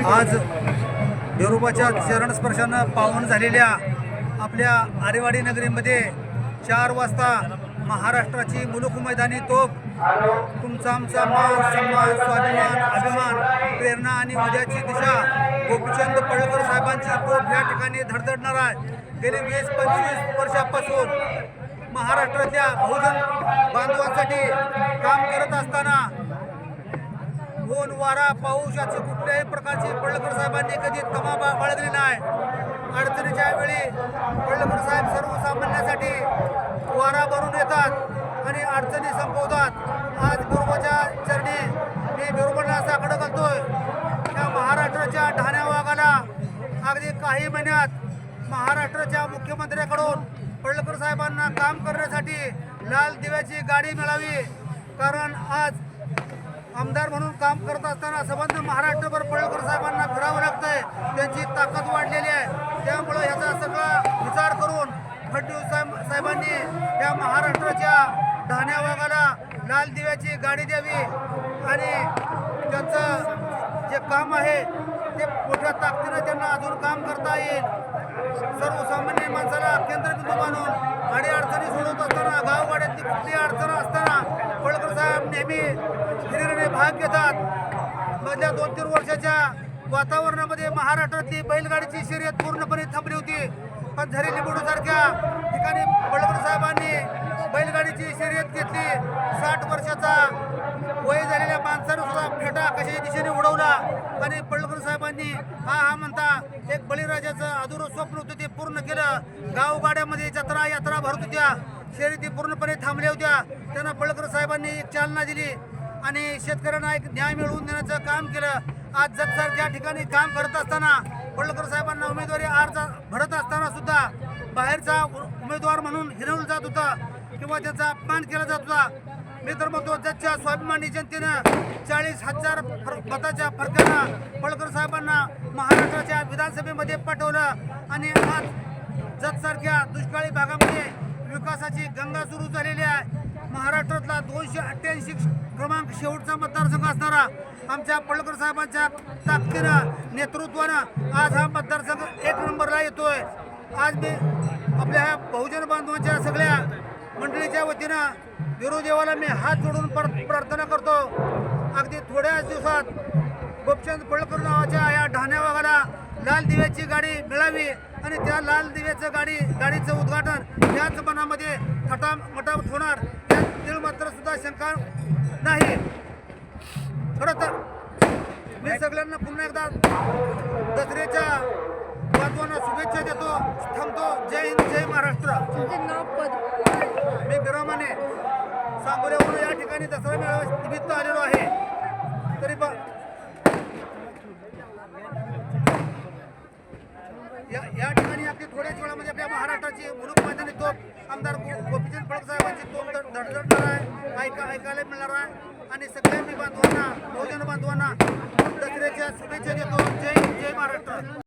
आज देवरूपाच्या चरणस्पर्शानं पावन झालेल्या आपल्या आरेवाडी नगरीमध्ये 4 वाजता महाराष्ट्राची मुलूक मैदानी तोफ तुमचा आमचा मान सन्मान स्वाभिमान अभिमान प्रेरणा आणि उद्याची दिशा गोपीचंद पडळकर साहेबांची तोफ या ठिकाणी धडधडणार आहे। गेली 20-25 वर्षापासून महाराष्ट्रातल्या बहुजन बांधवांसाठी काम करत असताना ऊन वारा पाऊस याची कुठल्याही प्रकारची पडळकर साहेबांनी कधी तमा बाळगली नाही। अडचणीच्या वेळी पडळकर साहेब सर्वसामान्यांसाठी वारा बनून येतात आणि अडचणी संपवतात। आज गुरुबाच्या चरणी मी गुरुबांना साकडं घालतोय। त्या महाराष्ट्राच्या ढाण्या वाघाला अगदी काही महिन्यात महाराष्ट्राच्या मुख्यमंत्र्यांकडून पडळकर साहेबांना काम करण्यासाठी लाल दिव्याची गाडी मिळावी, कारण आज आमदार म्हणून काम करत असताना संबंध महाराष्ट्रभर पडळकर साहेबांना फिरावं लागतंय। त्यांची ताकद वाढलेली आहे, त्यामुळं ह्याचा सगळा विचार करून फडणवीस साहेबांनी या महाराष्ट्राच्या ढाण्या वाघाला लाल दिव्याची गाडी द्यावी आणि त्यांचं जे काम आहे ते मोठ्या ताकदीनं त्यांना अजून काम करता येईल। सर्वसामान्य माणसाला केंद्रबिंदू मानून अडीअडचणी सोडवत असताना गावगाड्यातली कुठली अडचण असताना पडळकर साहेब नेहमी हिरिरीने भाग घेतात। मधल्या 2-3 वर्षाच्या वातावरणामध्ये महाराष्ट्रातली बैलगाडीची शर्यत पूर्णपणे थांबली होती, पण झरी लिंबोडीसारख्या ठिकाणी पडळकर साहेबांनी बैलगाडीची शर्यत घेतली। 60 वर्षाचा वय झालेल्या माणसानं सुद्धा फेटा कशाच्या दिशेने उडवला आणि पडळकर साहेबांनी हा म्हणता एक बळीराजाचं अधुरं स्वप्न होतं ते पूर्ण केलं। गावगाड्यामध्ये जत्रा यात्रा भरत होत्या, शर्यती पूर्णपणे थांबल्या होत्या, त्यांना पडळकर साहेबांनी एक चालना दिली आणि शेतकऱ्यांना एक न्याय मिळवून देण्याचं काम केलं। आज जतसारख्या ठिकाणी काम करत असताना पडळकर साहेबांना उमेदवारी अर्ज भरत असताना सुद्धा बाहेरचा उमेदवार म्हणून हिरवलं जात होता किंवा त्यांचा अपमान केला जात होता। मी तर म्हणतो जतच्या स्वाभिमानी जनतेनं 40,000 मताच्या फरकानं पडळकर साहेबांना महाराष्ट्राच्या विधानसभेमध्ये पाठवलं आणि आज जतसारख्या दुष्काळी भागामध्ये विकासाची गंगा सुरू झालेली आहे। महाराष्ट्रातला 288 क्रमांक शेवटचा मतदारसंघ असणारा आमच्या पडळकर साहेबांच्या ताकदीनं नेतृत्वानं आज हा मतदारसंघ 1 नंबरला येतोय। आज मी आपल्या ह्या बहुजन बांधवांच्या सगळ्या मंडळीच्या वतीनं गुरुदेवाला मी हात जोडून प्रार्थना करतो, अगदी थोड्याच दिवसात गोपीचंद पडळकर नावाच्या या ढाण्या वाघाला लाल दिव्याची गाडी मिळावी आणि त्या लाल दिव्याचं गाडीचं उद्घाटन याच मनामध्ये थटामटात होणार, त्यात तिळमात्र सुद्धा शंका नाही। खरं तर मी सगळ्यांना पुन्हा एकदा दसऱ्याच्या बांधवांना शुभेच्छा देतो, थांबतो। जय हिंद, जय महाराष्ट्र। मी बिरामाने सांगोल्यावरून या ठिकाणी दसरा मेळावा निमित्त आलेलो आहे। तरी या ठिकाणी आपली थोड्याच वेळामध्ये आपल्या महाराष्ट्राची मुलूक मैदानी तोफ आमदार गोपीचंद पडळकर साहेबांची तोफ धडधडणार आहे, ऐकायला मिळणार आहे आणि सगळ्या मी बांधवांना बहुजन बांधवांना दसऱ्याच्या शुभेच्छा देतो।